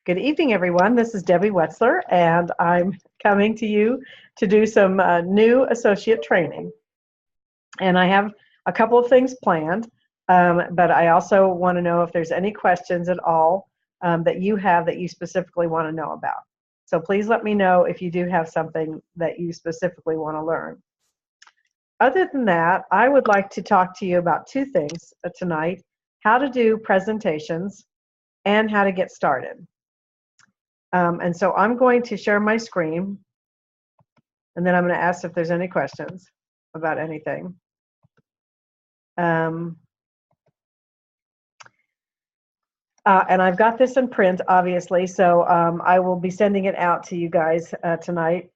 Good evening, everyone. This is Debbie Wetzler, and I'm coming to you to do some new associate training. And I have a couple of things planned, but I also want to know if there's any questions at all that you have that you specifically want to know about. So please let me know if you do have something that you specifically want to learn. Other than that, I would like to talk to you about two things tonight: how to do presentations and how to get started. And so I'm going to share my screen, and then I'm going to ask if there's any questions about anything. And I've got this in print, obviously, so I will be sending it out to you guys tonight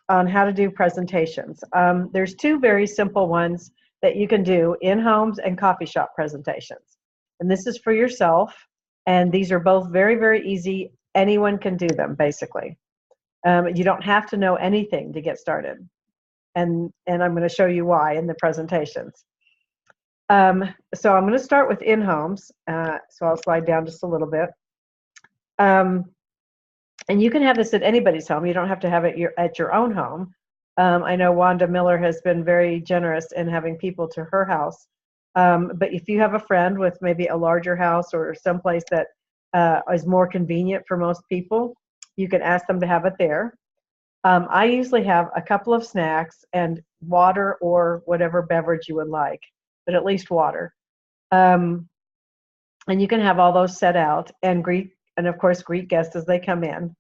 on how to do presentations. There's two very simple ones that you can do: in-homes and coffee shop presentations. And this is for yourself, and these are both very, very easy. Anyone can do them, basically. You don't have to know anything to get started. And I'm going to show you why in the presentations. So I'm going to start with in-homes. So I'll slide down just a little bit. And you can have this at anybody's home. You don't have to have it at your own home. I know Wanda Miller has been very generous in having people to her house. But if you have a friend with maybe a larger house or someplace that is more convenient for most people, you can ask them to have it there. I usually have a couple of snacks and water or whatever beverage you would like, but at least water. And you can have all those set out and of course greet guests as they come in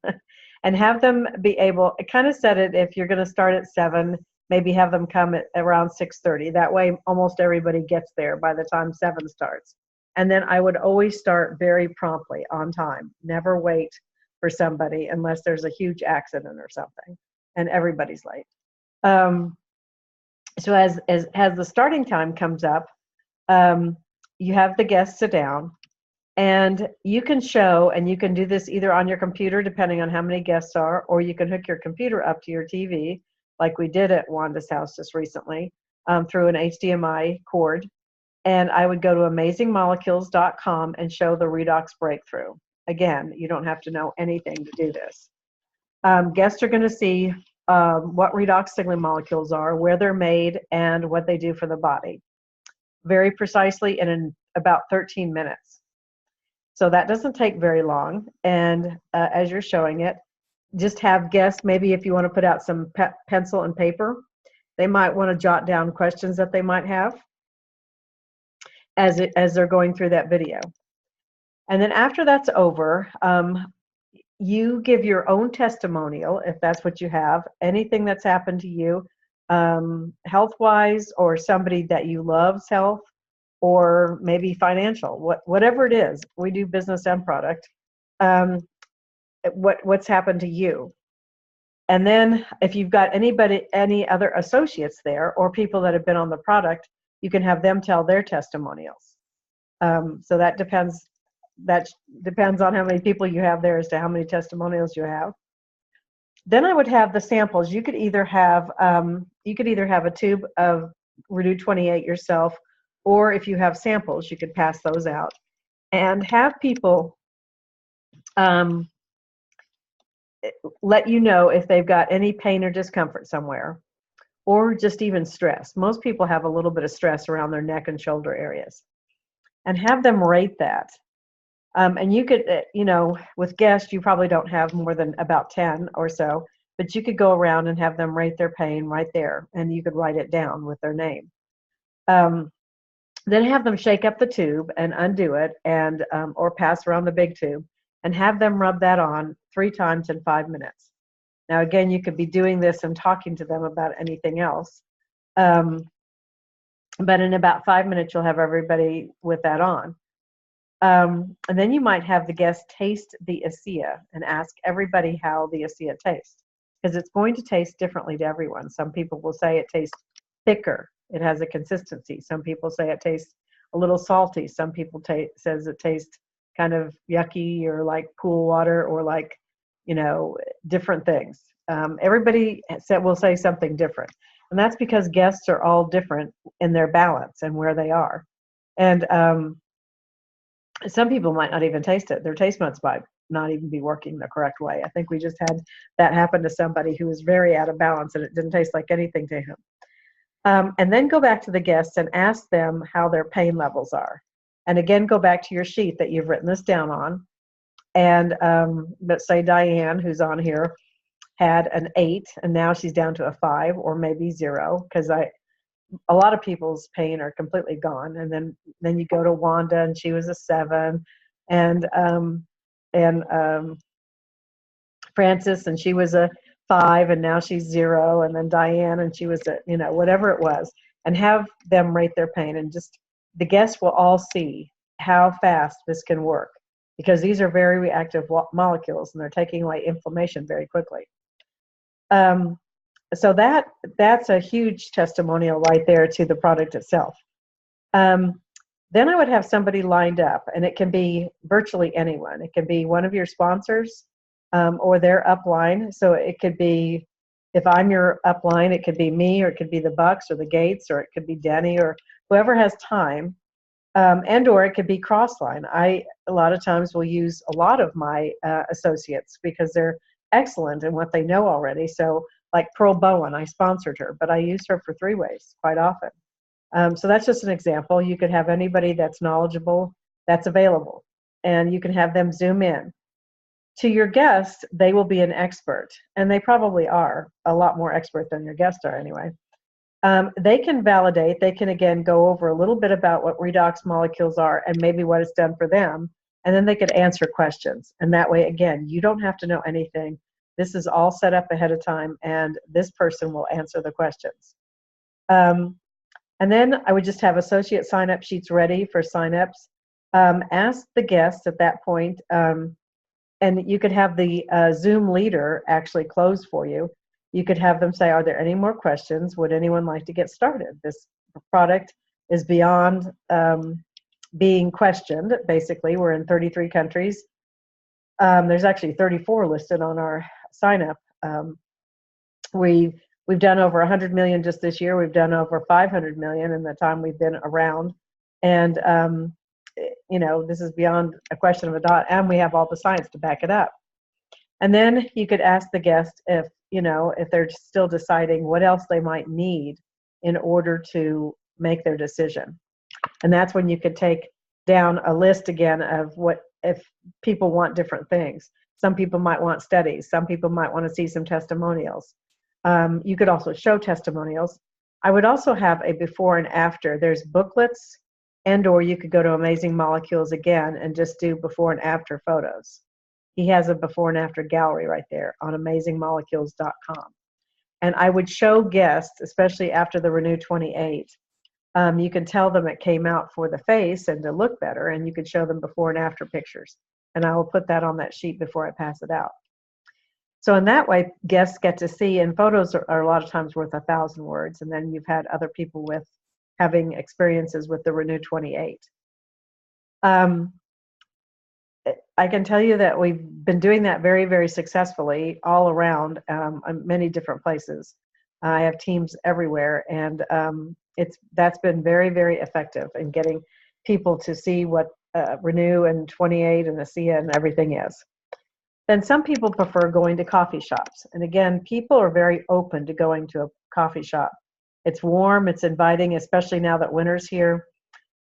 and have them be able, kind of set it, if you're going to start at 7, maybe have them come at around 6:30. That way almost everybody gets there by the time 7 starts. And then I would always start very promptly, on time. Never wait for somebody unless there's a huge accident or something and everybody's late. So as the starting time comes up, you have the guests sit down, and you can show, and you can do this either on your computer, depending on how many guests are, or you can hook your computer up to your TV, like we did at Wanda's house just recently, through an HDMI cord. And I would go to amazingmolecules.com and show the Redox Breakthrough. Again, you don't have to know anything to do this. Guests are going to see what redox signaling molecules are, where they're made, and what they do for the body, very precisely in about 13 minutes. So that doesn't take very long. And as you're showing it, just have guests, maybe if you want to put out some pencil and paper, they might want to jot down questions that they might have as they're going through that video. And then after that's over, you give your own testimonial, if that's what you have, anything that's happened to you, health-wise, or somebody that you love's health, or maybe financial, whatever it is. We do business and product. What's happened to you. And then if you've got any other associates there or people that have been on the product, you can have them tell their testimonials. So that depends on how many people you have there as to how many testimonials you have. Then I would have the samples. You could either have a tube of Redo 28 yourself, or if you have samples, you could pass those out and have people let you know if they've got any pain or discomfort somewhere, or just even stress. Most people have a little bit of stress around their neck and shoulder areas, and have them rate that. And you could, with guests, you probably don't have more than about 10 or so, but you could go around and have them rate their pain right there, and you could write it down with their name. Then have them shake up the tube and undo it, and or pass around the big tube, and have them rub that on 3 times in 5 minutes. Now, again, you could be doing this and talking to them about anything else. But in about 5 minutes, you'll have everybody with that on. And then you might have the guests taste the ASEA and ask everybody how the ASEA tastes, because it's going to taste differently to everyone. Some people will say it tastes thicker. It has a consistency. Some people say it tastes a little salty. Some people says it tastes kind of yucky, or like pool water, or like, different things. Everybody will say something different. And that's because guests are all different in their balance and where they are. And some people might not even taste it. Their taste buds not even be working the correct way. I think we just had that happen to somebody who was very out of balance, and it didn't taste like anything to him. And then go back to the guests and ask them how their pain levels are. And again, go back to your sheet that you've written this down on. And let's say Diane, who's on here, had an 8, and now she's down to a 5 or maybe 0, because a lot of people's pain are completely gone. And then you go to Wanda, and she was a 7, and Frances, and she was a 5, and now she's 0, and then Diane, and she was a, whatever it was, and have them rate their pain, and just the guests will all see how fast this can work, because these are very reactive molecules, and they're taking away inflammation very quickly. So that's a huge testimonial right there to the product itself. Then I would have somebody lined up, and it can be virtually anyone. It can be one of your sponsors, or their upline. So it could be, if I'm your upline, it could be me, or it could be the Bucks or the Gates, or it could be Denny, or whoever has time, and or it could be Crossline. I a lot of times will use a lot of my associates because they're excellent in what they know already. So like Pearl Bowen, I sponsored her, but I use her for 3-ways quite often. So that's just an example. You could have anybody that's knowledgeable that's available, and you can have them Zoom in. To your guest, they will be an expert, and they probably are a lot more expert than your guests are anyway. They can validate, they can again go over a little bit about what redox molecules are and maybe what it's done for them, and then they could answer questions. And that way, again, you don't have to know anything. This is all set up ahead of time, and this person will answer the questions. And then I would just have associate sign-up sheets ready for sign-ups. Ask the guests at that point, and you could have the Zoom leader actually close for you. You could have them say, are there any more questions? Would anyone like to get started? This product is beyond being questioned, basically. We're in 33 countries. There's actually 34 listed on our sign-up. We've done over 100 million just this year. We've done over 500 million in the time we've been around. And, this is beyond a question of a dot, and we have all the science to back it up. And then you could ask the guest if they're still deciding what else they might need in order to make their decision. And that's when you could take down a list again of what, if people want different things. Some people might want studies. Some people might want to see some testimonials. You could also show testimonials. I would also have a before and after. There's booklets, and or you could go to Amazing Molecules again and just do before and after photos. He has a before and after gallery right there on amazingmolecules.com. And I would show guests, especially after the Renew 28, you can tell them it came out for the face and to look better, and you could show them before and after pictures. And I will put that on that sheet before I pass it out. So in that way, guests get to see, and photos are a lot of times worth 1,000 words, and then you've had other people with having experiences with the Renew 28. I can tell you that we've been doing that very, very successfully all around many different places. I have teams everywhere, and that's been very, very effective in getting people to see what Renew and 28 and ASEA and everything is. Then some people prefer going to coffee shops. And again, people are very open to going to a coffee shop. It's warm, it's inviting, especially now that winter's here.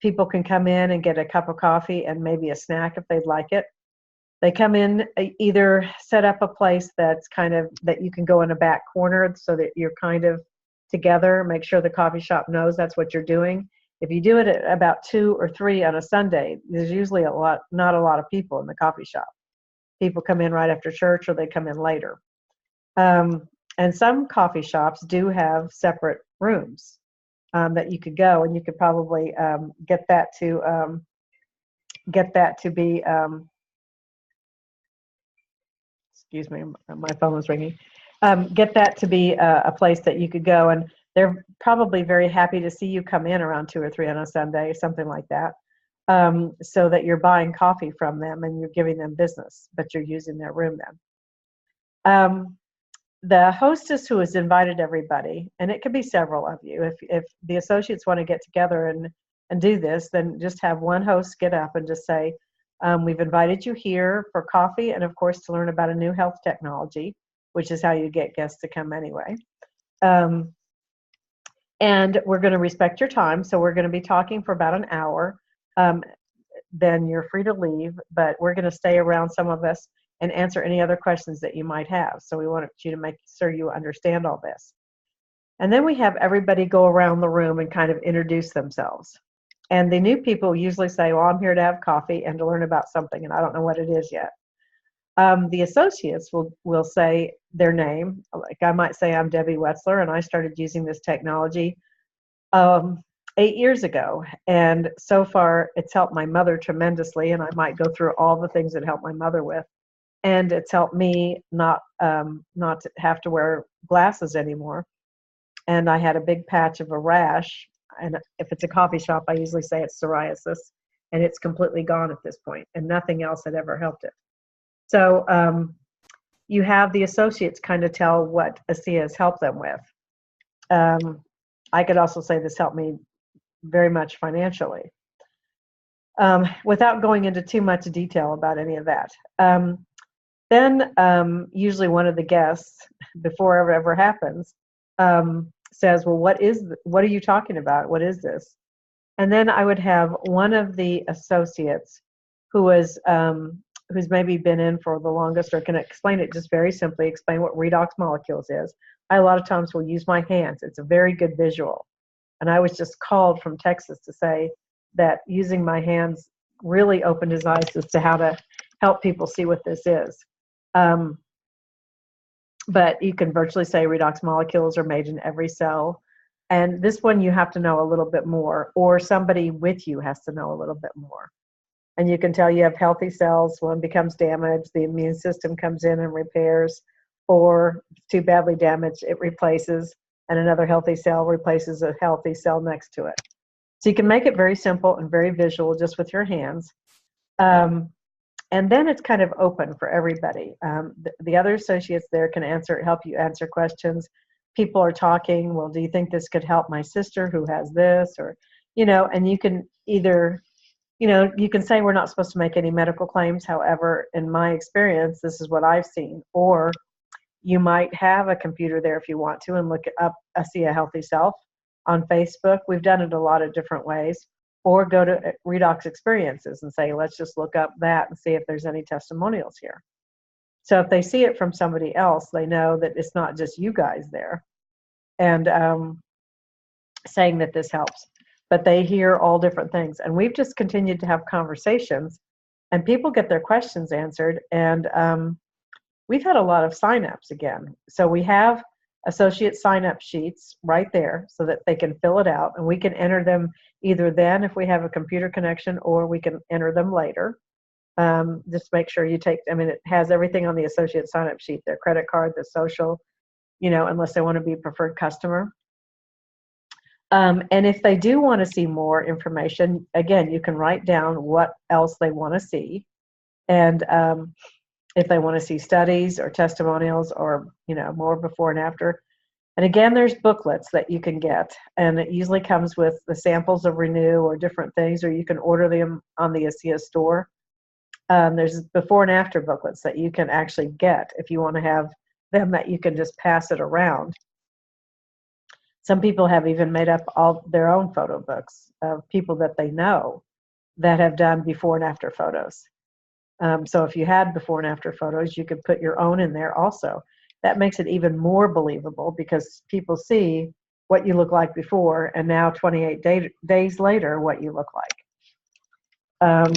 People can come in and get a cup of coffee and maybe a snack if they'd like it. They come in, either set up a place that's that you can go in a back corner so that you're kind of together, make sure the coffee shop knows that's what you're doing. If you do it at about 2 or 3 on a Sunday, there's usually not a lot of people in the coffee shop. People come in right after church, or they come in later. And some coffee shops do have separate rooms that you could go, and you could probably get that to be. Excuse me, my phone was ringing. Get that to be a place that you could go, and they're probably very happy to see you come in around 2 or 3 on a Sunday, something like that, so that you're buying coffee from them and you're giving them business, but you're using their room then. The hostess who has invited everybody, and it could be several of you, if the associates want to get together and do this, then just have one host get up and just say, We've invited you here for coffee and, of course, to learn about a new health technology, which is how you get guests to come anyway. And we're going to respect your time, so we're going to be talking for about an hour. Then you're free to leave, but we're going to stay around, some of us, and answer any other questions that you might have. So we want you to make sure you understand all this. And then we have everybody go around the room and kind of introduce themselves. And the new people usually say, well, I'm here to have coffee and to learn about something, and I don't know what it is yet. The associates will say their name. Like I might say, I'm Debbie Wetzler, and I started using this technology 8 years ago. And so far, it's helped my mother tremendously, and I might go through all the things it helped my mother with. And it's helped me not to have to wear glasses anymore. And I had a big patch of a rash. And if it's a coffee shop, I usually say it's psoriasis, and it's completely gone at this point, and nothing else had ever helped it. So you have the associates kind of tell what ASEA has helped them with. I could also say this helped me very much financially. Without going into too much detail about any of that. Then usually one of the guests, before it ever happens, says, well, what are you talking about? What is this? And then I would have one of the associates who's maybe been in for the longest, or can explain it just very simply, explain what redox molecules is. I a lot of times will use my hands. It's a very good visual. And I was just called from Texas to say that using my hands really opened his eyes as to how to help people see what this is. But you can virtually say redox molecules are made in every cell. And this one you have to know a little bit more, or somebody with you has to know a little bit more. And you can tell you have healthy cells. One becomes damaged, the immune system comes in and repairs, or it's too badly damaged, it replaces, and another healthy cell replaces a healthy cell next to it. So you can make it very simple and very visual just with your hands. And then it's kind of open for everybody. The other associates there can help you answer questions. People are talking, well, do you think this could help my sister who has this? Or, and you can either, you can say we're not supposed to make any medical claims. However, in my experience, this is what I've seen. Or you might have a computer there if you want to and look up ASEA Healthy Self on Facebook. We've done it a lot of different ways. Or go to Redox Experiences and say, let's just look up that and see if there's any testimonials here. So if they see it from somebody else, they know that it's not just you guys there and saying that this helps. But they hear all different things. And we've just continued to have conversations, and people get their questions answered. And we've had a lot of signups again. So we have associate sign-up sheets right there so that they can fill it out, and we can enter them either then if we have a computer connection, or we can enter them later. Just make sure you it has everything on the associate sign-up sheet, their credit card, the social, unless they want to be a preferred customer. And if they do want to see more information, again, you can write down what else they want to see. And if they want to see studies or testimonials or, more before and after. And again, there's booklets that you can get, and it usually comes with the samples of Renew or different things, or you can order them on the ASEA store. There's before and after booklets that you can actually get if you want to have them, that you can just pass it around. Some people have even made up all their own photo books of people that they know that have done before and after photos. So if you had before and after photos, you could put your own in there also. That makes it even more believable, because people see what you look like before, and now 28 days later, what you look like.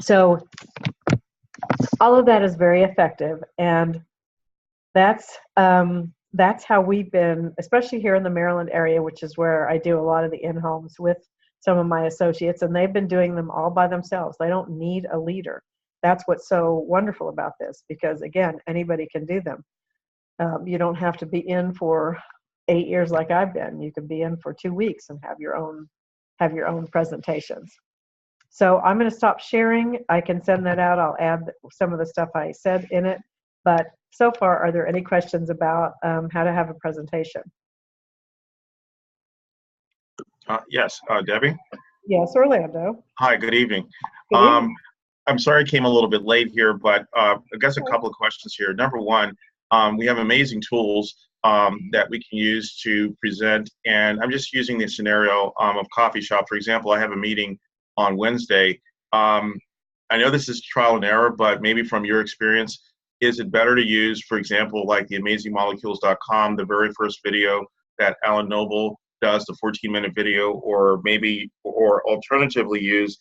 So all of that is very effective, and that's how we've been, especially here in the Maryland area, which is where I do a lot of the in-homes with some of my associates, and they've been doing them all by themselves. They don't need a leader. That's what's so wonderful about this, because again, anybody can do them. You don't have to be in for 8 years like I've been. You can be in for 2 weeks and have your own presentations. So I'm going to stop sharing. I can send that out. I'll add some of the stuff I said in it. But so far, are there any questions about how to have a presentation? Yes, Debbie? Yes, Orlando. Hi, good evening. Good evening. I'm sorry I came a little bit late here, but I guess a couple of questions here. Number one, we have amazing tools that we can use to present, and I'm just using the scenario of coffee shop. For example, I have a meeting on Wednesday. I know this is trial and error, but maybe from your experience, is it better to use, for example, like the amazingmolecules.com, the very first video that Alan Noble does, the 14-minute video, or maybe, or alternatively use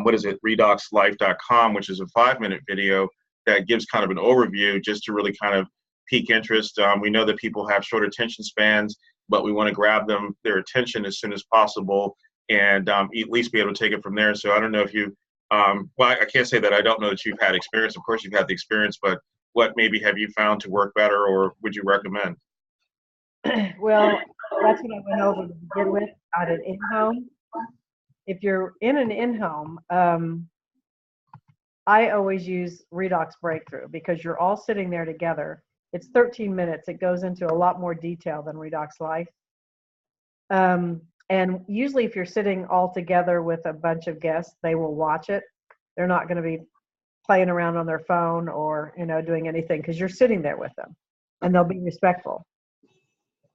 what is it, redoxlife.com, which is a 5-minute video that gives kind of an overview just to really kind of pique interest. We know that people have short attention spans, but we want to grab their attention as soon as possible and at least be able to take it from there. So I don't know if you, well, I can't say that I don't know that you've had experience. Of course, you've had the experience, but what maybe have you found to work better, or would you recommend? Well, that's what I went over to begin with at an in-home. If you're in an in-home, I always use Redox Breakthrough because you're all sitting there together. It's 13 minutes. It goes into a lot more detail than Redox Life. And usually if you're sitting all together with a bunch of guests, they will watch it. They're not going to be playing around on their phone or, doing anything because you're sitting there with them and they'll be respectful.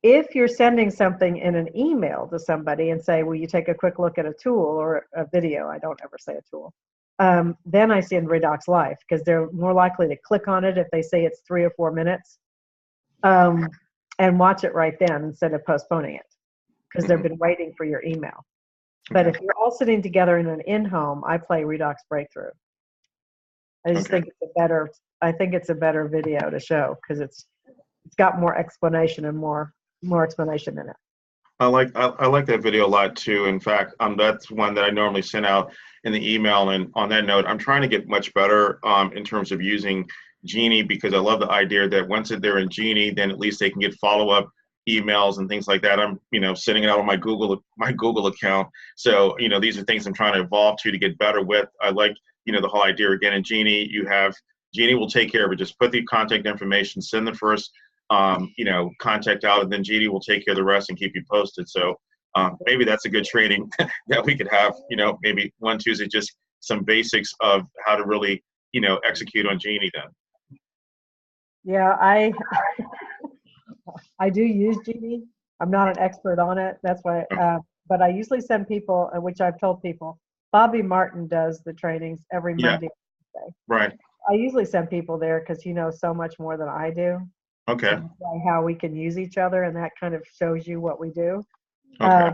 If you're sending something in an email to somebody and say, will you take a quick look at a tool or a video? I don't ever say a tool. Then I send Redox Life because they're more likely to click on it if they say it's 3 or 4 minutes and watch it right then instead of postponing it because they've been waiting for your email. But if you're all sitting together in an in-home, I play Redox Breakthrough. I just think it's a better video to show because it's got more explanation and more explanation in it. I like that video a lot too. In fact, that's one that I normally send out in the email. And on that note, I'm trying to get much better in terms of using Genie because I love the idea that once they're in Genie, then at least they can get follow-up emails and things like that. I'm sending it out on my Google account. So these are things I'm trying to evolve to get better with. I like the whole idea again in Genie. Genie will take care of it. Just put the contact information, send the first contact out, and then Genie will take care of the rest and keep you posted. So maybe that's a good training that we could have, maybe one Tuesday, just some basics of how to really, execute on Genie then. Yeah, I do use Genie. I'm not an expert on it. That's why, but I usually send people, which I've told people, Bobby Martin does the trainings every Monday. Right. I usually send people there because he knows so much more than I do. Okay. How we can use each other, and that kind of shows you what we do. Okay.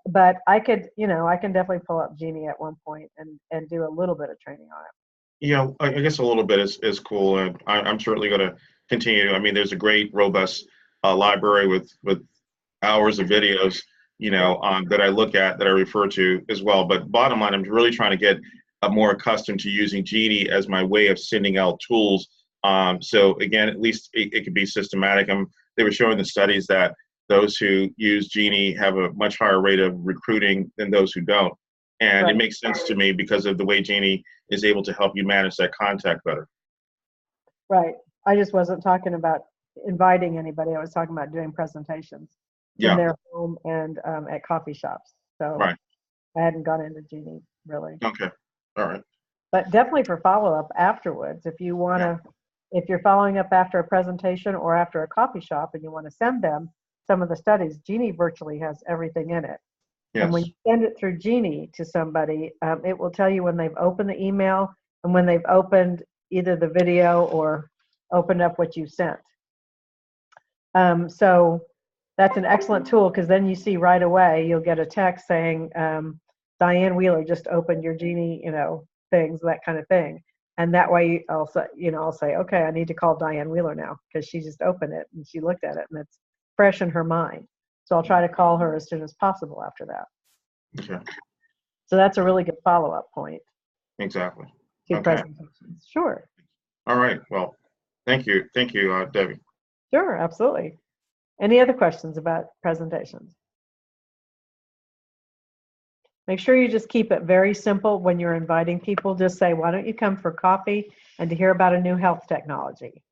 But I could, I can definitely pull up Genie at one point and do a little bit of training on it. Yeah, I guess a little bit is cool, and I'm certainly going to continue. I mean, there's a great, robust library with hours of videos, that I look at, that I refer to as well. But bottom line, I'm really trying to get more accustomed to using Genie as my way of sending out tools. So again, at least it could be systematic. They were showing the studies that those who use Genie have a much higher rate of recruiting than those who don't. And It makes sense to me because of the way Genie is able to help you manage that contact better. Right. I just wasn't talking about inviting anybody. I was talking about doing presentations in their home and at coffee shops. So I hadn't gone into Genie really. Okay. All right. But definitely for follow-up afterwards, if you want to, if you're following up after a presentation or after a coffee shop and you want to send them some of the studies, Genie virtually has everything in it. Yes. And when you send it through Genie to somebody, it will tell you when they've opened the email and when they've opened either the video or opened up what you sent. So that's an excellent tool because then you see right away, you'll get a text saying, Diane Wheeler just opened your Genie, things, that kind of thing. And that way I'll say, okay, I need to call Diane Wheeler now because she just opened it and she looked at it and it's fresh in her mind. So I'll try to call her as soon as possible after that. Okay. So that's a really good follow-up point. Exactly. To presentations. Sure. All right. Well, thank you. Thank you, Debbie. Sure, absolutely. Any other questions about presentations? Make sure you just keep it very simple when you're inviting people. Just say, why don't you come for coffee and to hear about a new health technology?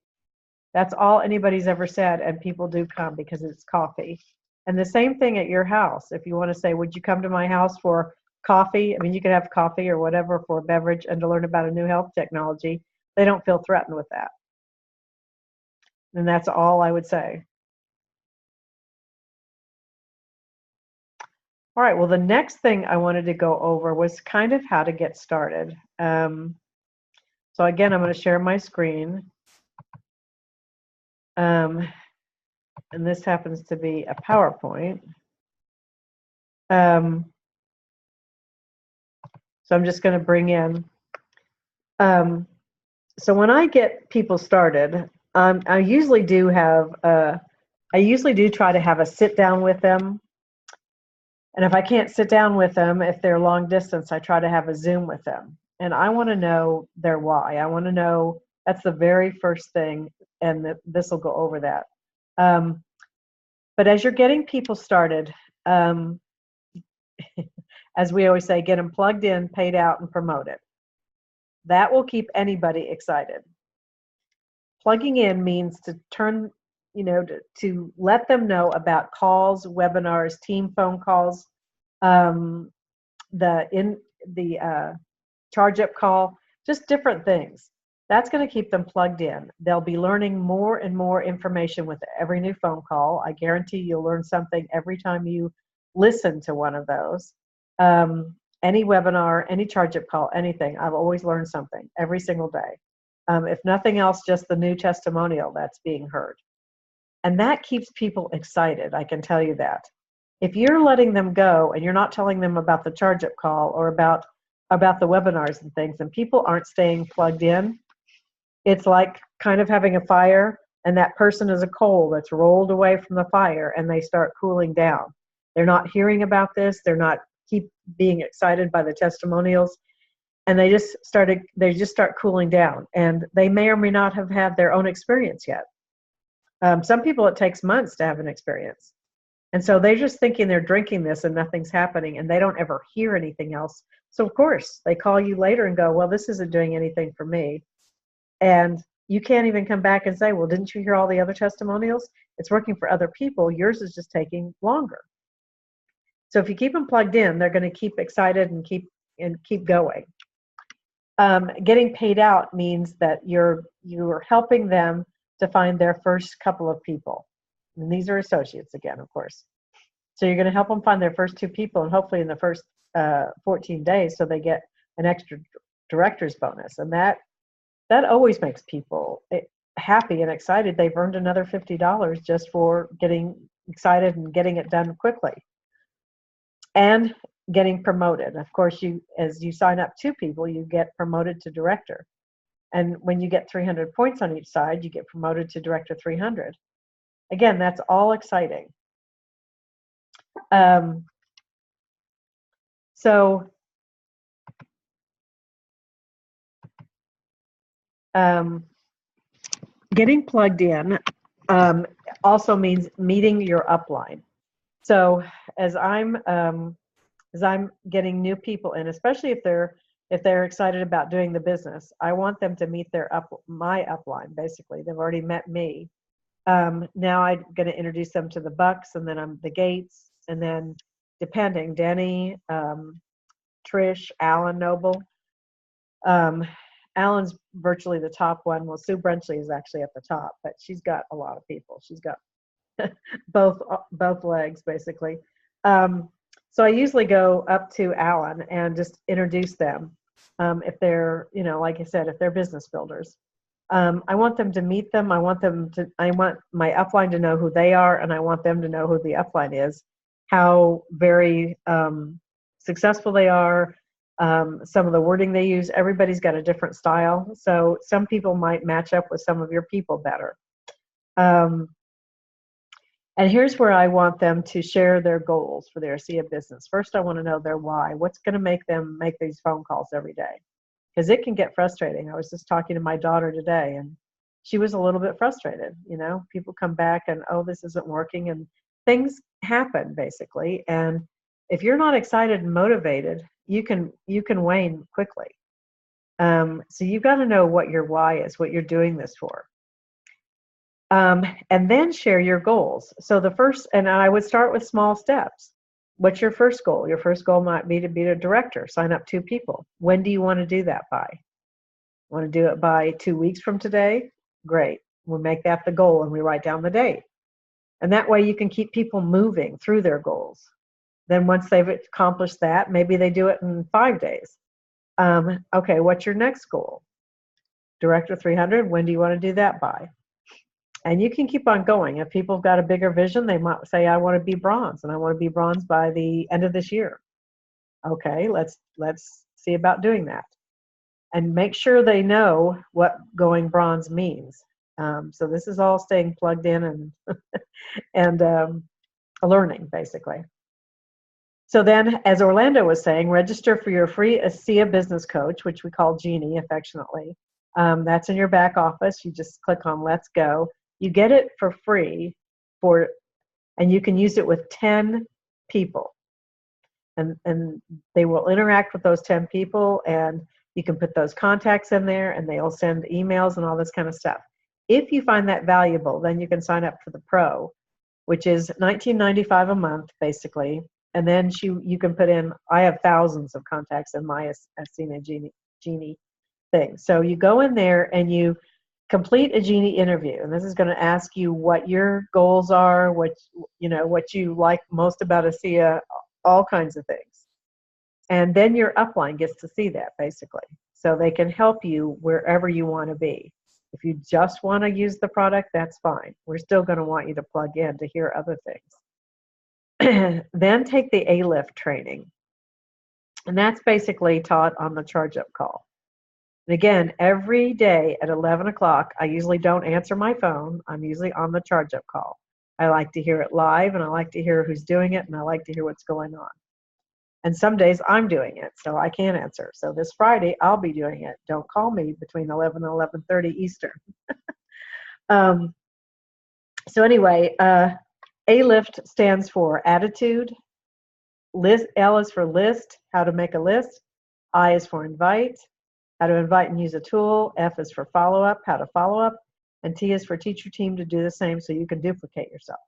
That's all anybody's ever said, and people do come because it's coffee. And the same thing at your house. If you want to say, would you come to my house for coffee, I mean, you could have coffee or whatever for a beverage and to learn about a new health technology, they don't feel threatened with that. And that's all I would say. All right, well, the next thing I wanted to go over was kind of how to get started. So again, I'm going to share my screen. And this happens to be a PowerPoint. So I'm just going to bring in. So when I get people started, I usually do try to have a sit down with them. And if I can't sit down with them, if they're long distance, I try to have a Zoom with them. And I want to know their why. I want to know, that's the very first thing, and this will go over that. But as you're getting people started, as we always say, get them plugged in, paid out, and promoted. That will keep anybody excited. Plugging in means to turn, to let them know about calls, webinars, team phone calls, the charge up call, just different things. That's going to keep them plugged in. They'll be learning more and more information with every new phone call. I guarantee you'll learn something every time you listen to one of those. Any webinar, any charge up call, anything, I've always learned something every single day. If nothing else, just the new testimonial that's being heard. And that keeps people excited, I can tell you that. If you're letting them go and you're not telling them about the charge up call or about the webinars and things, and people aren't staying plugged in, it's like kind of having a fire and that person is a coal that's rolled away from the fire and they start cooling down. They're not hearing about this. They're not keep being excited by the testimonials, and they just start cooling down, and they may or may not have had their own experience yet. Some people, it takes months to have an experience. And so they're just thinking they're drinking this and nothing's happening, and they don't ever hear anything else. So of course they call you later and go, well, this isn't doing anything for me. And you can't even come back and say, well, didn't you hear all the other testimonials? It's working for other people. Yours is just taking longer. So if you keep them plugged in, they're going to keep excited and keep going. Getting paid out means that you're helping them to find their first couple of people. And these are associates again, of course. So you're going to help them find their first 2 people, and hopefully in the first 14 days, so they get an extra director's bonus. And that always makes people happy and excited. They've earned another $50 just for getting excited and getting it done quickly. And getting promoted. Of course, as you sign up 2 people, you get promoted to director. And when you get 300 points on each side, you get promoted to director 300. Again, that's all exciting. Getting plugged in also means meeting your upline. So as I'm getting new people in, especially if they're excited about doing the business, I want them to meet my upline. Basically, they've already met me. Now I'm going to introduce them to the Bucks, and then the Gates, and then depending, Denny, Trish, Alan Noble. Alan's virtually the top one. Well, Sue Brunchley is actually at the top, but she's got a lot of people. She's got both legs, basically. So I usually go up to Alan and just introduce them. If they're, like I said, if they're business builders. I want them to meet them. I want my upline to know who they are, and I want them to know who the upline is, how very successful they are, some of the wording they use. Everybody's got a different style. So some people might match up with some of your people better. And here's where I want them to share their goals for their SIA business. First, I want to know their why. What's going to make them make these phone calls every day? Because it can get frustrating. I was just talking to my daughter today, and she was a little bit frustrated. People come back and, oh, this isn't working, and things happen, basically. And if you're not excited and motivated, you can wane quickly. So you've got to know what your why is, what you're doing this for. And then share your goals. So and I would start with small steps. What's your first goal? Your first goal might be to be a director. Sign up 2 people. When do you want to do that by? Want to do it by 2 weeks from today? Great. We'll make that the goal and we write down the date. And that way you can keep people moving through their goals. Then once they've accomplished that, maybe they do it in 5 days. Okay, what's your next goal? Director 300, when do you want to do that by? And you can keep on going. If people have got a bigger vision, they might say, I want to be bronze, and I want to be bronze by the end of this year. Okay, let's see about doing that. And make sure they know what going bronze means. So this is all staying plugged in and and learning, basically. So then, as Orlando was saying, register for your free ASEA business coach, which we call Jeannie affectionately. That's in your back office. You just click on Let's Go. You get it for free and you can use it with 10 people. And they will interact with those 10 people, and you can put those contacts in there, and they'll send emails and all this kind of stuff. If you find that valuable, then you can sign up for the Pro, which is $19.95 a month, basically. And then you can put in, I have thousands of contacts in my Asina Jeannie thing. So you go in there and you complete a Jeannie interview. And this is going to ask you what your goals are, what you like most about ASEA, all kinds of things. And then your upline gets to see that, basically. So they can help you wherever you want to be. If you just want to use the product, that's fine. We're still going to want you to plug in to hear other things. Then take the A-Lift training. And that's basically taught on the charge-up call. And again, every day at 11 o'clock, I usually don't answer my phone. I'm usually on the charge-up call. I like to hear it live, and I like to hear who's doing it, and I like to hear what's going on. And some days I'm doing it, so I can't answer. So this Friday, I'll be doing it. Don't call me between 11 and 11:30 Eastern. So anyway, A-Lift stands for attitude. L is for list, how to make a list. I is for invite, how to invite and use a tool. F is for follow-up, how to follow up. And T is for teach your team to do the same so you can duplicate yourself.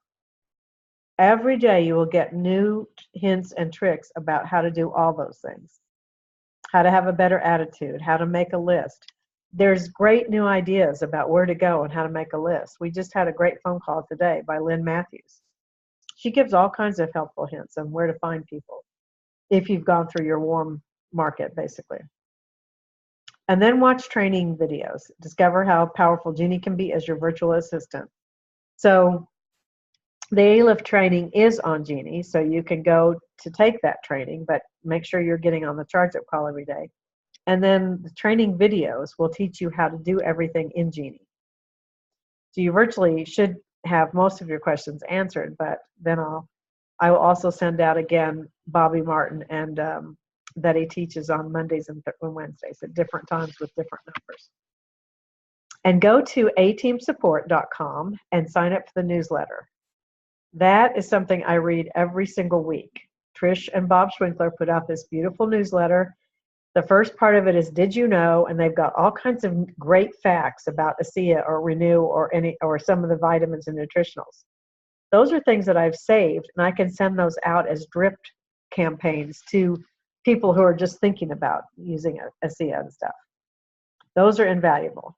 Every day you will get new hints and tricks about how to do all those things. How to have a better attitude, how to make a list. There's great new ideas about where to go and how to make a list. We just had a great phone call today by Lynn Matthews. She gives all kinds of helpful hints on where to find people if you've gone through your warm market, basically. And then watch training videos. Discover how powerful Jeannie can be as your virtual assistant. So the A-Lift training is on Jeannie, so you can go to take that training, but make sure you're getting on the charge-up call every day. And then the training videos will teach you how to do everything in Jeannie. So you virtually should have most of your questions answered, but then I will also send out again Bobby Martin and that he teaches on Mondays and Wednesdays at different times with different numbers. And go to ateamsupport.com and sign up for the newsletter. That is something I read every single week. Trish and Bob Schwinkler put out this beautiful newsletter. The first part of it is Did You Know? And they've got all kinds of great facts about ASEA or Renew or some of the vitamins and nutritionals. Those are things that I've saved, and I can send those out as drip campaigns to people who are just thinking about using ASEA and stuff. Those are invaluable.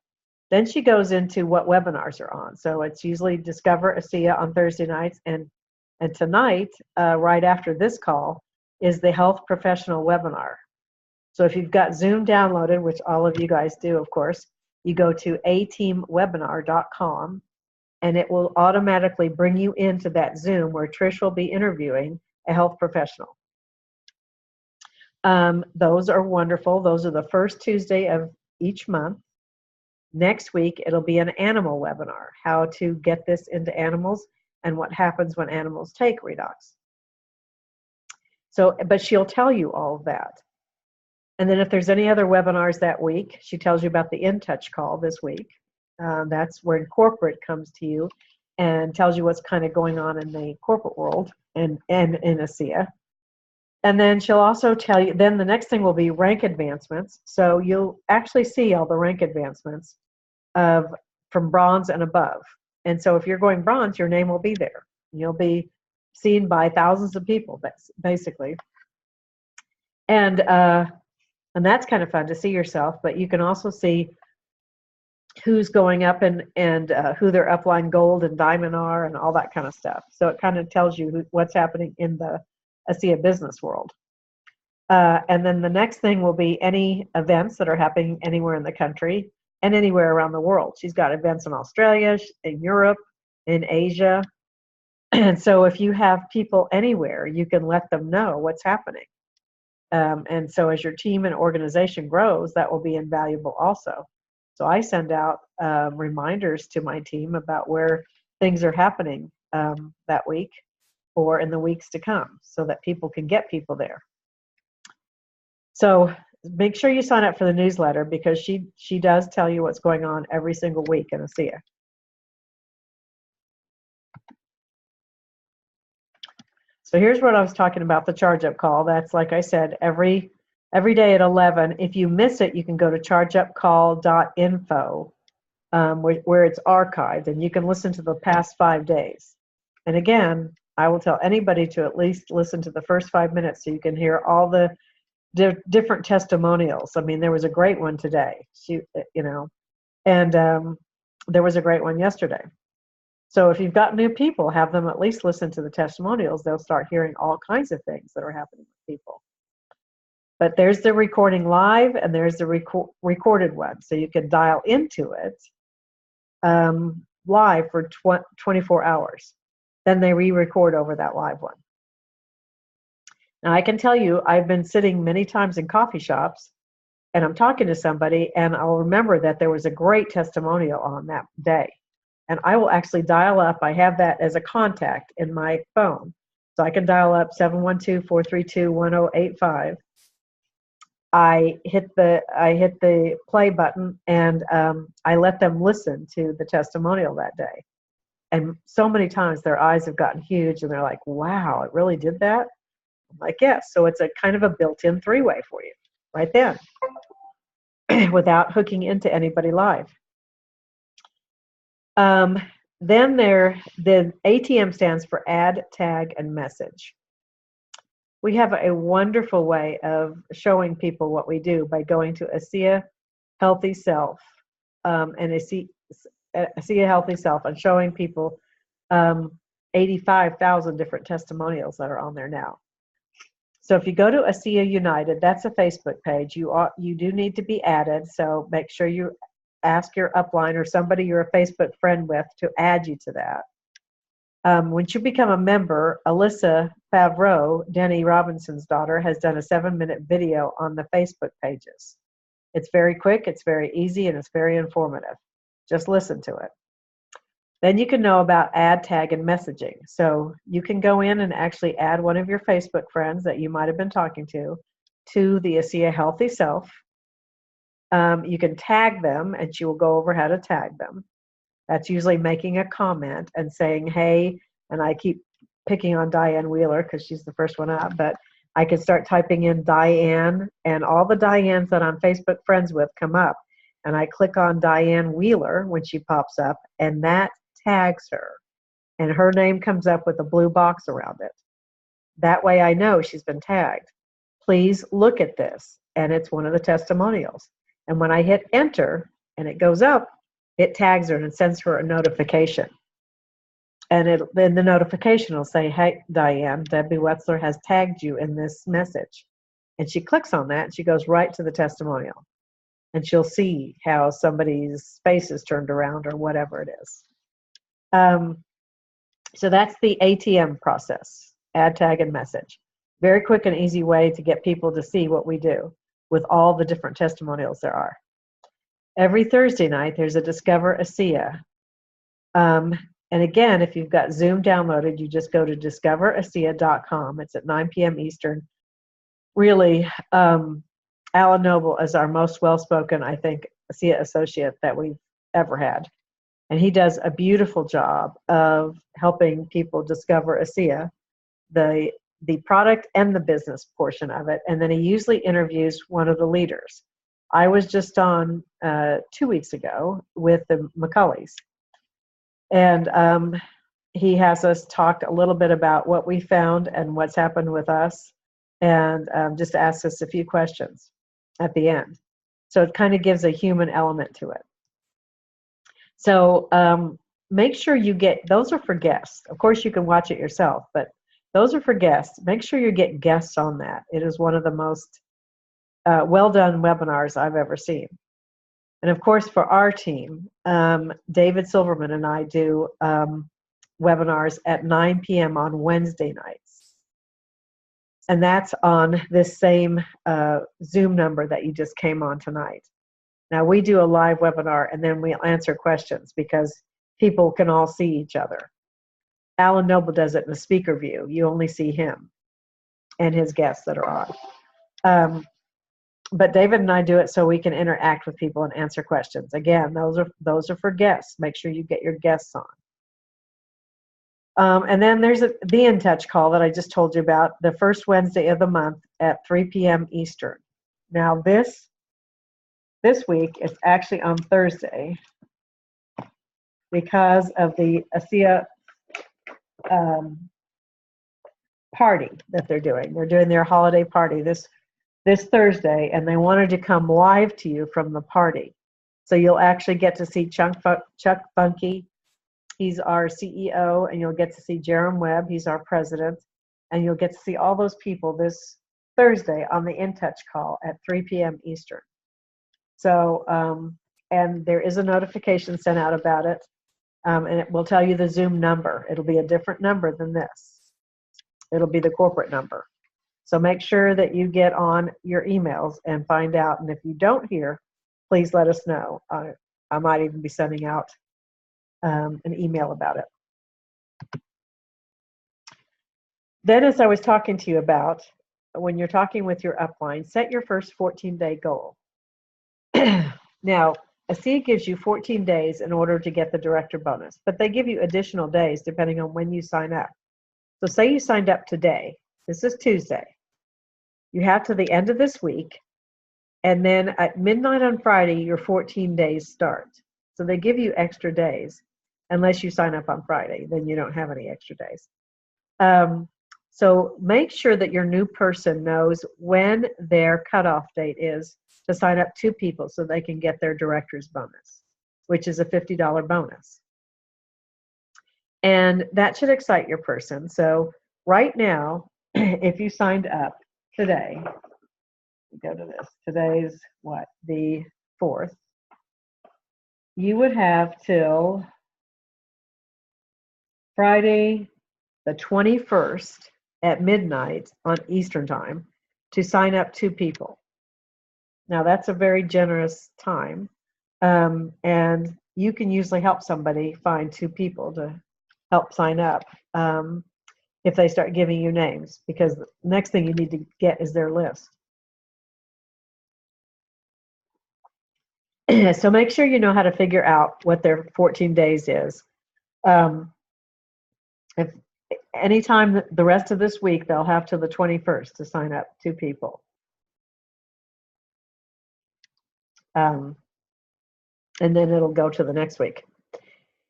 Then she goes into what webinars are on. So it's usually Discover ASEA on Thursday nights. And tonight, right after this call, is the Health Professional webinar. So if you've got Zoom downloaded, which all of you guys do, of course, you go to ateamwebinar.com, and it will automatically bring you into that Zoom where Trish will be interviewing a health professional. Those are wonderful. Those are the first Tuesday of each month. Next week, it'll be an animal webinar, how to get this into animals and what happens when animals take Redox. So, but she'll tell you all of that. And then if there's any other webinars that week, she tells you about the In Touch call this week. That's where corporate comes to you and tells you what's kind of going on in the corporate world and in ASEA. And then she'll also tell you, then the next thing will be rank advancements. So you'll actually see all the rank advancements from bronze and above. And so if you're going bronze, your name will be there. You'll be seen by thousands of people, basically. And that's kind of fun to see yourself, but you can also see who's going up and who their upline gold and diamond are and all that kind of stuff. So it kind of tells you what's happening in the ASEA business world. And then the next thing will be any events that are happening anywhere in the country and anywhere around the world. She's got events in Australia, in Europe, in Asia. And so if you have people anywhere, you can let them know what's happening. And so as your team and organization grows, that will be invaluable also. So I send out reminders to my team about where things are happening that week or in the weeks to come so that people can get people there. So make sure you sign up for the newsletter because she does tell you what's going on every single week in ASEA. So here's what I was talking about, the charge up call. That's, like I said, every day at 11. If you miss it, you can go to chargeupcall.info where it's archived, and you can listen to the past 5 days. And again, I will tell anybody to at least listen to the first 5 minutes so you can hear all the different testimonials. I mean, there was a great one today, and there was a great one yesterday. So if you've got new people, have them at least listen to the testimonials. They'll start hearing all kinds of things that are happening with people. But there's the recording live, and there's the recorded one. So you can dial into it live for 24 hours. Then they re-record over that live one. Now, I can tell you, I've been sitting many times in coffee shops, and I'm talking to somebody, and I'll remember that there was a great testimonial on that day. And I will actually dial up. I have that as a contact in my phone. So I can dial up 712-432-1085. I hit the play button, and I let them listen to the testimonial that day. And so many times their eyes have gotten huge, and they're like, wow, it really did that? I'm like, yes. So it's a kind of a built-in three-way for you right then without hooking into anybody live. Then the ATM stands for add, tag, and message. We have a wonderful way of showing people what we do by going to ASEA Healthy Self and ASEA Healthy Self and showing people 85,000 different testimonials that are on there now. So if you go to ASEA United, that's a Facebook page. You do need to be added, so make sure you ask your upline or somebody you're a Facebook friend with to add you to that. Once you become a member, Alyssa Favreau, Denny Robinson's daughter, has done a 7-minute video on the Facebook pages. It's very quick, it's very easy, and it's very informative. Just listen to it. Then you can know about add, tag, and messaging. So you can go in and actually add one of your Facebook friends that you might have been talking to the ASEA Healthy Self. You can tag them, and she will go over how to tag them. That's usually making a comment and saying, hey, and I keep picking on Diane Wheeler because she's the first one up, but I can start typing in Diane, and all the Dianes that I'm Facebook friends with come up. And I click on Diane Wheeler when she pops up, and that tags her. And her name comes up with a blue box around it. That way I know she's been tagged. Please look at this. And it's one of the testimonials. And when I hit enter and it goes up, it tags her and it sends her a notification. And then the notification will say, hey, Diane, Debbie Wetzler has tagged you in this message. And she clicks on that and she goes right to the testimonial. And she'll see how somebody's face is turned around or whatever it is. So that's the ATM process, add, tag, and message. Very quick and easy way to get people to see what we do with all the different testimonials there are. Every Thursday night, there's a Discover ASEA. And again, if you've got Zoom downloaded, you just go to discoverasea.com. It's at 9 p.m. Eastern. Really, Alan Noble is our most well-spoken, I think, ASEA associate that we've ever had. And he does a beautiful job of helping people discover ASEA, the product and the business portion of it. And then he usually interviews one of the leaders. I was just on 2 weeks ago with the McCulleys. And he has us talk a little bit about what we found and what's happened with us, and just asks us a few questions at the end. So it kind of gives a human element to it. So make sure you get, those are for guests. Of course, you can watch it yourself, but those are for guests. Make sure you get guests on that. It is one of the most well-done webinars I've ever seen. And of course, for our team, David Silverman and I do webinars at 9 p.m. on Wednesday nights. And that's on this same Zoom number that you just came on tonight. Now, we do a live webinar, and then we'll answer questions because people can all see each other. Alan Noble does it in a speaker view. You only see him and his guests that are on. But David and I do it so we can interact with people and answer questions. Again, those are for guests. Make sure you get your guests on. And then there's the In Touch call that I just told you about, the first Wednesday of the month at 3 p.m. Eastern. Now this week it's actually on Thursday because of the ASEA party that they're doing. They're doing their holiday party this Thursday, and they wanted to come live to you from the party. So you'll actually get to see Chuck Funky. He's our CEO, and you'll get to see Jerem Webb. He's our president, and you'll get to see all those people this Thursday on the In Touch call at 3 p.m. Eastern. So, and there is a notification sent out about it, and it will tell you the Zoom number. It'll be a different number than this. It'll be the corporate number. So make sure that you get on your emails and find out. And if you don't hear, please let us know. I might even be sending out an email about it. Then, as I was talking to you about, when you're talking with your upline, set your first 14-day goal. Now, ASEA gives you 14 days in order to get the director bonus, but they give you additional days depending on when you sign up. So say you signed up today. This is Tuesday. You have to the end of this week, and then at midnight on Friday, your 14 days start. So they give you extra days, unless you sign up on Friday, then you don't have any extra days. So make sure that your new person knows when their cutoff date is to sign up 2 people so they can get their director's bonus, which is a $50 bonus. And that should excite your person. So right now, if you signed up today, go to this, today's what, the 4th, you would have till Friday the 21st at midnight on Eastern time to sign up 2 people. Now that's a very generous time, and you can usually help somebody find 2 people to help sign up if they start giving you names, because the next thing you need to get is their list. So make sure you know how to figure out what their 14 days is. If anytime the rest of this week, they'll have till the 21st to sign up 2 people. And then it'll go to the next week.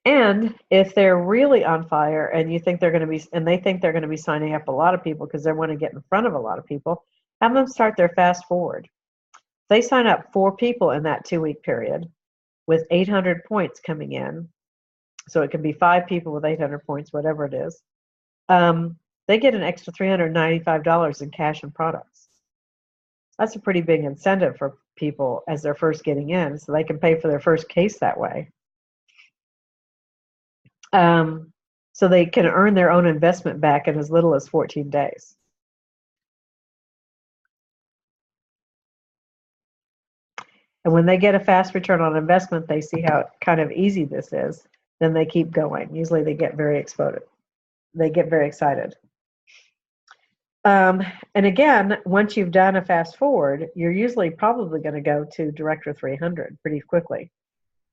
And if they're really on fire and you think they're going to be, and they think they're going to be signing up a lot of people because they want to get in front of a lot of people, have them start their fast forward. They sign up 4 people in that 2-week period with 800 points coming in. So it can be 5 people with 800 points, whatever it is. They get an extra $395 in cash and products. That's a pretty big incentive for people as they're first getting in, so they can pay for their first case that way. So they can earn their own investment back in as little as 14 days. And when they get a fast return on investment, they see how kind of easy this is, then they keep going. Usually they get very excited. And again, once you've done a fast forward, you're usually probably going to go to Director 300 pretty quickly.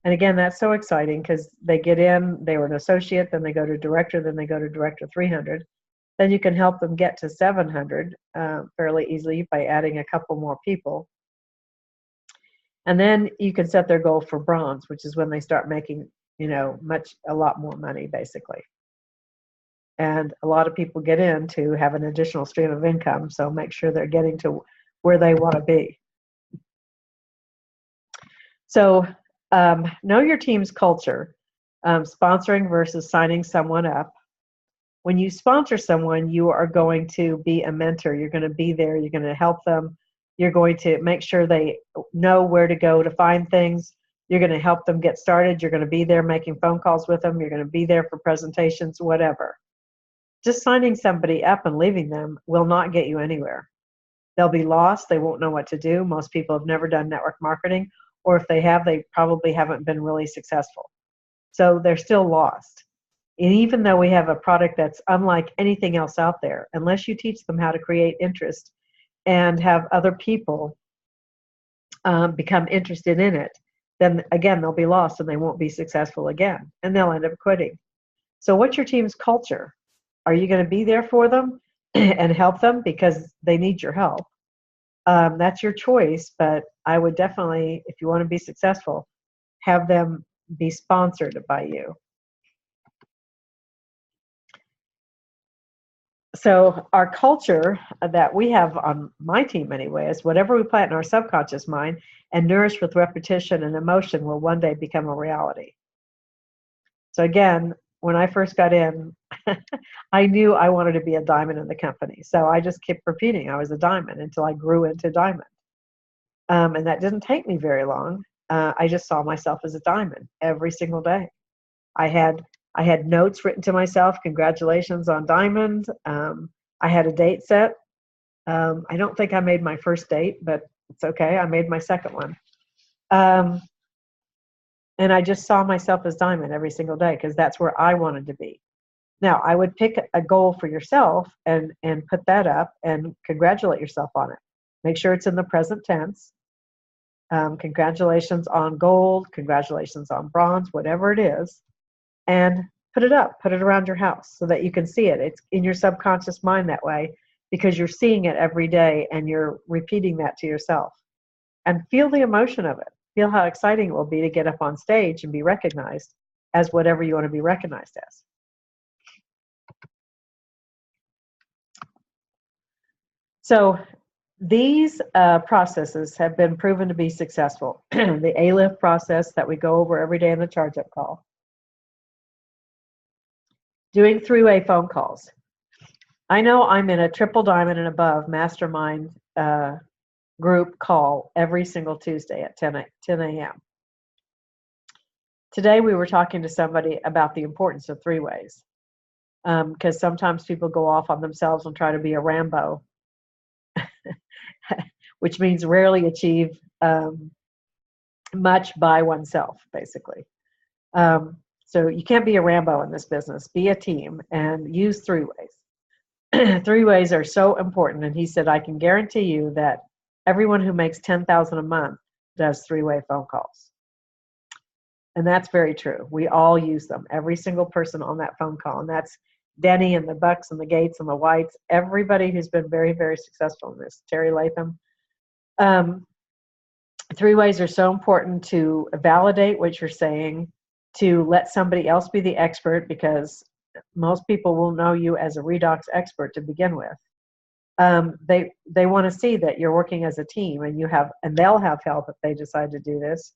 And again, that's so exciting because they get in, they were an associate, then they go to director, then they go to Director 300. Then you can help them get to 700 fairly easily by adding a couple more people. And then you can set their goal for bronze, which is when they start making, a lot more money, basically. And a lot of people get in to have an additional stream of income, so make sure they're getting to where they want to be. So know your team's culture, sponsoring versus signing someone up. When you sponsor someone, you are going to be a mentor. You're going to be there. You're going to help them. You're going to make sure they know where to go to find things. You're going to help them get started. You're going to be there making phone calls with them. You're going to be there for presentations, whatever. Just signing somebody up and leaving them will not get you anywhere. They'll be lost. They won't know what to do. Most people have never done network marketing, or if they have, they probably haven't been really successful. So they're still lost. And even though we have a product that's unlike anything else out there, unless you teach them how to create interest and have other people become interested in it, then again, they'll be lost and they won't be successful again, and they'll end up quitting. So what's your team's culture? Are you going to be there for them and help them because they need your help? That's your choice, but I would definitely, if you want to be successful, have them be sponsored by you. So our culture that we have on my team anyway is whatever we plant in our subconscious mind and nourish with repetition and emotion will one day become a reality. So again, when I first got in, I knew I wanted to be a diamond in the company. So I just kept repeating I was a diamond until I grew into diamond. And that didn't take me very long. I just saw myself as a diamond every single day. I had notes written to myself, congratulations on diamond. I had a date set. I don't think I made my first date, but it's okay. I made my second one. And I just saw myself as diamond every single day because that's where I wanted to be. Now, I would pick a goal for yourself and put that up and congratulate yourself on it. Make sure it's in the present tense. Congratulations on gold, congratulations on bronze, whatever it is. And put it up, put it around your house so that you can see it. It's in your subconscious mind that way because you're seeing it every day and you're repeating that to yourself. And feel the emotion of it. Feel how exciting it will be to get up on stage and be recognized as whatever you want to be recognized as. So these processes have been proven to be successful. The ALIF process that we go over every day in the charge-up call. Doing three-way phone calls. I know I'm in a triple diamond and above mastermind group call every single Tuesday at 10 a.m. Today we were talking to somebody about the importance of three-ways because sometimes people go off on themselves and try to be a Rambo, which means rarely achieve much by oneself, basically. So you can't be a Rambo in this business. Be a team and use three-ways. Three-ways are so important. And he said, I can guarantee you that everyone who makes $10,000 a month does three-way phone calls. And that's very true. We all use them. Every single person on that phone call. And that's Denny and the Bucks and the Gates and the Whites. Everybody who's been very, very successful in this. Terry Latham. Three-ways are so important to validate what you're saying, to let somebody else be the expert, because most people will know you as a Redox expert to begin with. They want to see that you're working as a team and they'll have help if they decide to do this.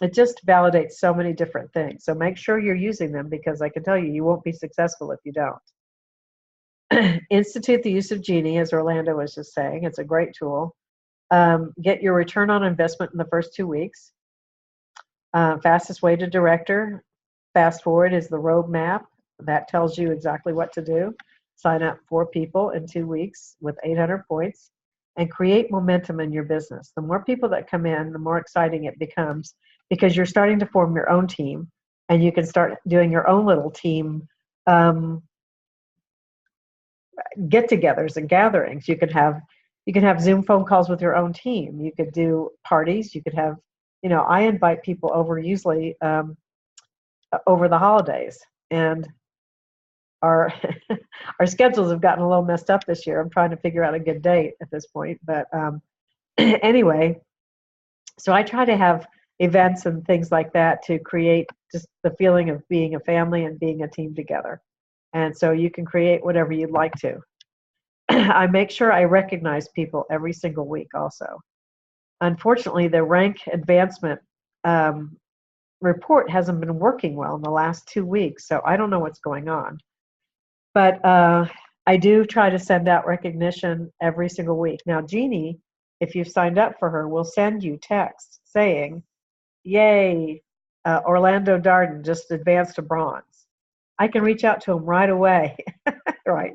It just validates so many different things. So make sure you're using them because I can tell you, you won't be successful if you don't. Institute the use of Genie, as Orlando was just saying. It's a great tool. Get your return on investment in the first 2 weeks. Fastest way to director. Fast forward is the roadmap. That tells you exactly what to do. Sign up 4 people in 2 weeks with 800 points and create momentum in your business. The more people that come in, the more exciting it becomes because you're starting to form your own team and you can start doing your own little team get-togethers and gatherings. You can have Zoom phone calls with your own team. You could do parties. You could have, I invite people over usually over the holidays, and our our schedules have gotten a little messed up this year. I'm trying to figure out a good date at this point, but anyway, so I try to have events and things like that to create just the feeling of being a family and being a team together. And so you can create whatever you'd like to. I make sure I recognize people every single week also. Unfortunately, the rank advancement report hasn't been working well in the last 2 weeks, so I don't know what's going on. But I do try to send out recognition every single week. Now, Jeannie, if you've signed up for her, will send you texts saying, yay, Orlando Darden just advanced to bronze. I can reach out to him right away. Right.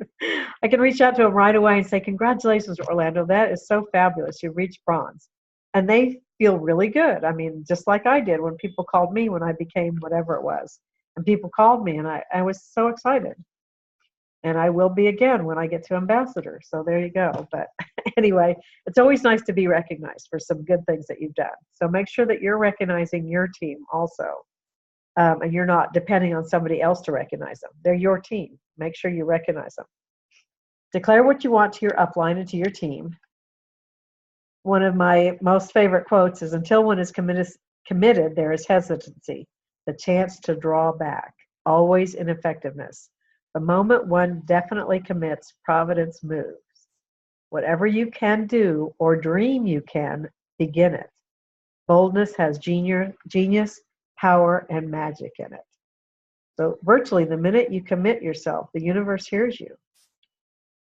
I can reach out to him right away and say, congratulations, Orlando. That is so fabulous. You reached bronze. And they feel really good. I mean, just like I did when people called me when I became whatever it was. And people called me, and I was so excited. And I will be again when I get to ambassador. So there you go. But anyway, it's always nice to be recognized for some good things that you've done. So make sure that you're recognizing your team also. And you're not depending on somebody else to recognize them. They're your team. Make sure you recognize them. Declare what you want to your upline and to your team. One of my most favorite quotes is, until one is committed, there is hesitancy, the chance to draw back, always ineffectiveness. The moment one definitely commits, providence moves. Whatever you can do or dream you can, begin it. Boldness has genius, power, and magic in it. So virtually the minute you commit yourself, the universe hears you.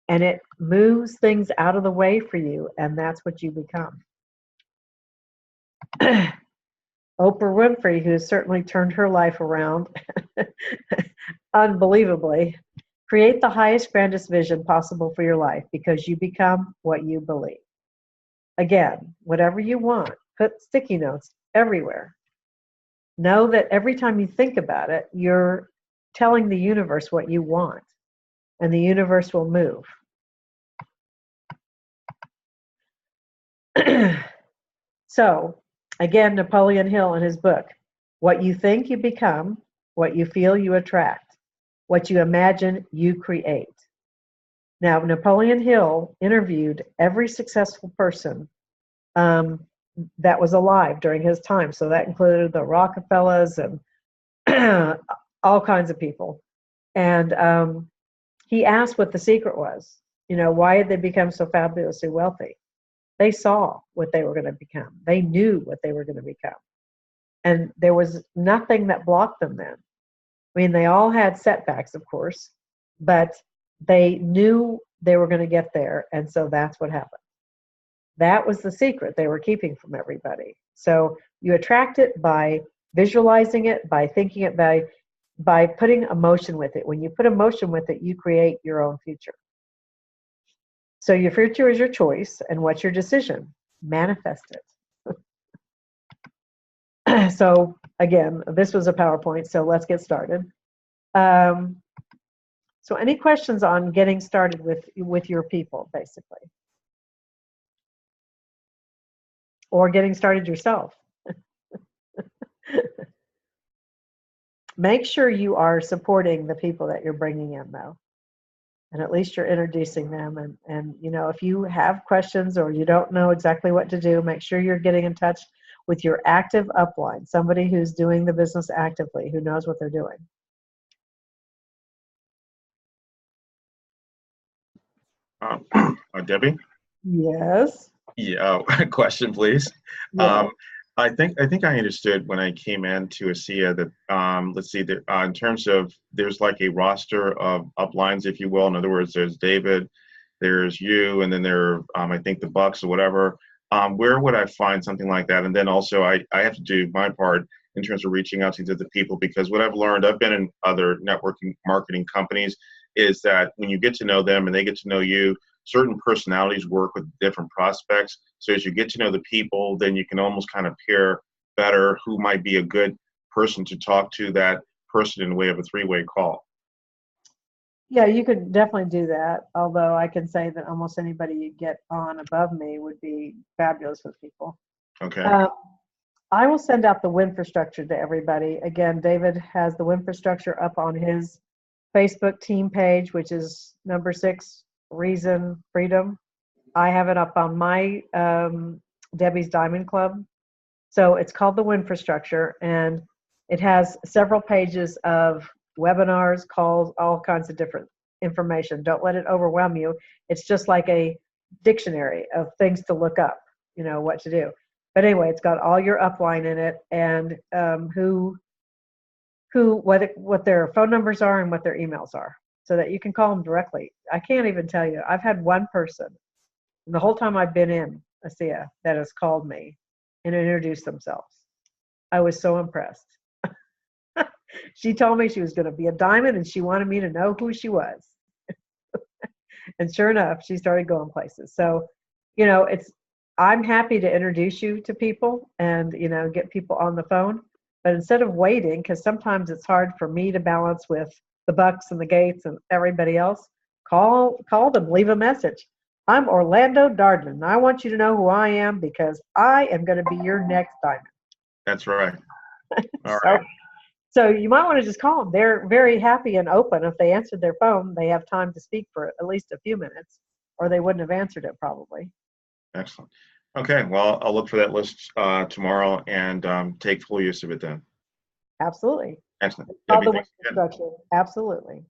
And it moves things out of the way for you, and that's what you become. Oprah Winfrey, who has certainly turned her life around unbelievably, create the highest, grandest vision possible for your life, because you become what you believe. Again, whatever you want, put sticky notes everywhere. Know that every time you think about it, you're telling the universe what you want, and the universe will move. So, again, Napoleon Hill in his book, what you think you become, what you feel you attract, what you imagine you create. Now, Napoleon Hill interviewed every successful person that was alive during his time. So that included the Rockefellers and all kinds of people. And he asked what the secret was. You know, why had they become so fabulously wealthy? They saw what they were going to become. They knew what they were going to become. And there was nothing that blocked them then. I mean, they all had setbacks, of course, but they knew they were going to get there. And so that's what happened. That was the secret they were keeping from everybody. So you attract it by visualizing it, by thinking it, by putting emotion with it. When you put emotion with it, you create your own future. So your future is your choice, and what's your decision? Manifest it. So again, this was a PowerPoint, so let's get started. So any questions on getting started with your people, basically? Or getting started yourself? Make sure you are supporting the people that you're bringing in, though. And at least you're introducing them. And you know, if you have questions or you don't know exactly what to do, make sure you're getting in touch with your active upline, somebody who's doing the business actively, who knows what they're doing. Debbie? Yes. Yeah, question, please. Yeah. I think I understood when I came into ASEA that let's see, that in terms of there's like a roster of uplines, if you will. In other words, there's David, there's you, and then there are I think the Bucks or whatever. Where would I find something like that? And then also I have to do my part in terms of reaching out to the people, because what I've learned, I've been in other networking marketing companies, is that when you get to know them and they get to know you, certain personalities work with different prospects. So as you get to know the people, then you can almost kind of pair better who might be a good person to talk to that person in the way of a three-way call. Yeah, you could definitely do that. Although I can say that almost anybody you get on above me would be fabulous with people. Okay. I will send out the Winfrastructure to everybody. Again, David has the Winfrastructure up on his Facebook team page, which is number 6, Reason Freedom. I have it up on my Debbie's Diamond Club. So it's called the Winfrastructure, and it has several pages of webinars, calls, all kinds of different information. Don't let it overwhelm you. It's just like a dictionary of things to look up, what to do. But anyway, it's got all your upline in it, and what their phone numbers are and what their emails are, so that you can call them directly. I can't even tell you. I've had one person the whole time I've been in ASEA that has called me and introduced themselves. I was so impressed. She told me she was going to be a diamond and she wanted me to know who she was. And sure enough, she started going places. So, I'm happy to introduce you to people and, get people on the phone. But instead of waiting, because sometimes it's hard for me to balance with the Bucks and the Gates and everybody else, call them, leave a message. I'm Orlando Darden, and I want you to know who I am because I am going to be your next diamond. That's right. All right. So you might want to just call them. They're very happy and open. If they answered their phone, they have time to speak for at least a few minutes, or they wouldn't have answered it probably. Excellent. Okay, well, I'll look for that list tomorrow and take full use of it then. Absolutely. Excellent. Absolutely.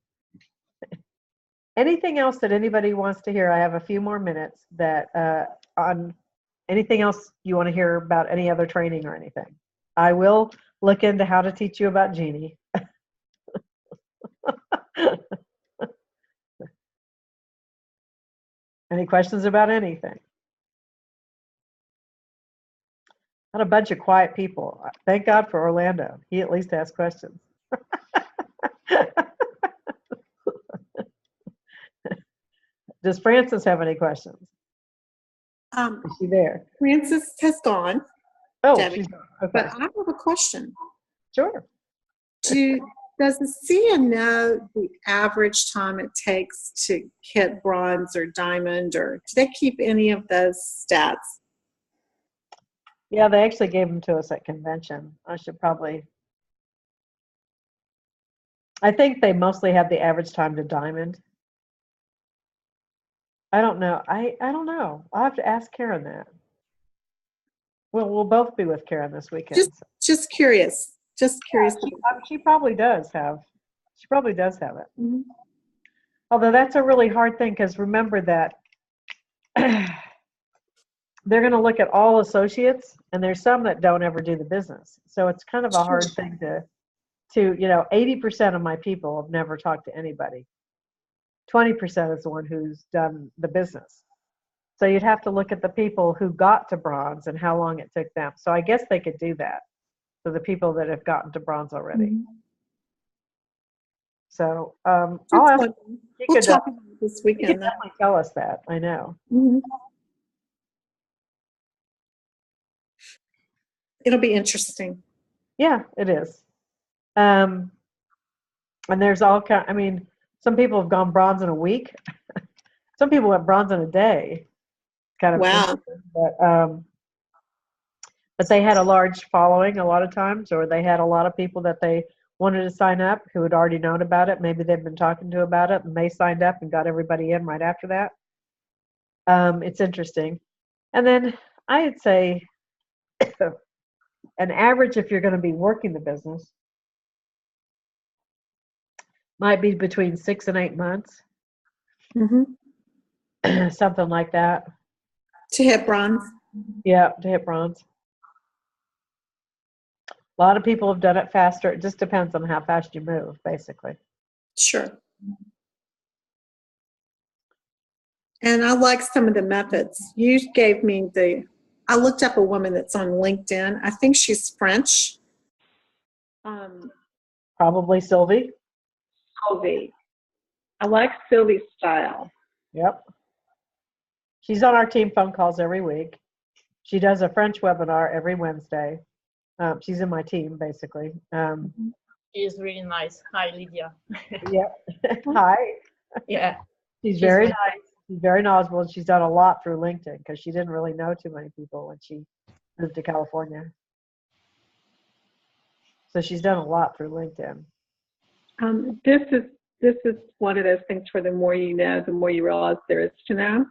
Anything else that anybody wants to hear? I have a few more minutes that on anything else you want to hear about any other training or anything. I will look into how to teach you about Genie. Any questions about anything? Not a bunch of quiet people. Thank God for Orlando. He at least asks questions. Does Frances have any questions? Is she there? Frances has gone. Oh, Debbie, she's gone. Okay. But I have a question. Sure. Does the CIA know the average time it takes to hit bronze or diamond, or do they keep any of those stats? Yeah, they actually gave them to us at convention. I think they mostly have the average time to diamond. I don't know. I don't know. I'll have to ask Karen that. Well, we'll both be with Karen this weekend. Just curious. Just curious. Yeah, she probably does have. She probably does have it. Mm-hmm. Although that's a really hard thing, because remember that they're going to look at all associates, and there's some that don't ever do the business. So it's kind of a hard thing to 80% of my people have never talked to anybody. 20% is the one who's done the business. So you'd have to look at the people who got to bronze and how long it took them. So I guess they could do that for the people that have gotten to bronze already. Mm-hmm. So I'll ask. We'll talk about it this weekend. He could definitely tell us that. I know. Mm-hmm. It'll be interesting. Yeah, it is. And there's all kind. I mean, some people have gone bronze in a week. Some people went bronze in a day. Kind of wow. But they had a large following a lot of times, or they had a lot of people that they wanted to sign up who had already known about it. Maybe they've been talking to about it, and they signed up and got everybody in right after that. It's interesting. And then I'd say an average, if you're going to be working the business, might be between 6 and 8 months. Mm-hmm. Something like that. To hit bronze? Yeah, to hit bronze. A lot of people have done it faster. It just depends on how fast you move, basically. Sure. And I like some of the methods. You gave me I looked up a woman that's on LinkedIn. I think she's French. Probably Sylvie. Sylvie. I like Sylvie's style. Yep. She's on our team phone calls every week. She does a French webinar every Wednesday. She's in my team, basically. She is really nice. Hi, Lydia. Yep. Hi. Yeah. She's very nice. She's very knowledgeable. She's done a lot through LinkedIn because she didn't really know too many people when she moved to California. So she's done a lot through LinkedIn. This is one of those things where the more you know, the more you realize there is to know.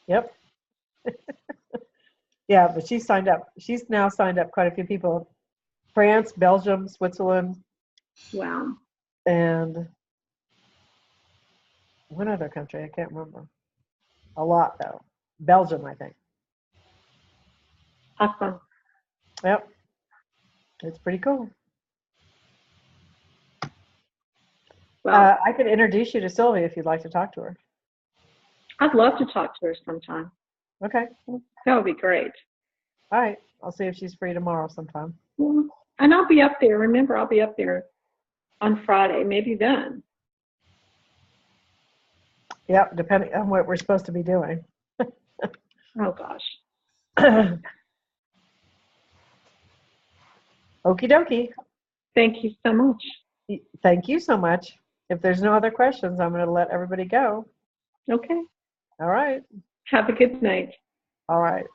Yep. Yeah, but she's signed up. She's now signed up quite a few people. France, Belgium, Switzerland, Wow. And one other country, I can't remember. A lot, though. Belgium, I think. Awesome. Yep. It's pretty cool. Well, I could introduce you to Sylvia if you'd like to talk to her. I'd love to talk to her sometime. Okay. That would be great. All right. I'll see if she's free tomorrow sometime. Well, and I'll be up there. Remember, I'll be up there on Friday, maybe then. Yep, depending on what we're supposed to be doing. Oh, gosh. Okie dokie. Thank you so much. Thank you so much. If there's no other questions, I'm going to let everybody go. Okay. All right. Have a good night. All right.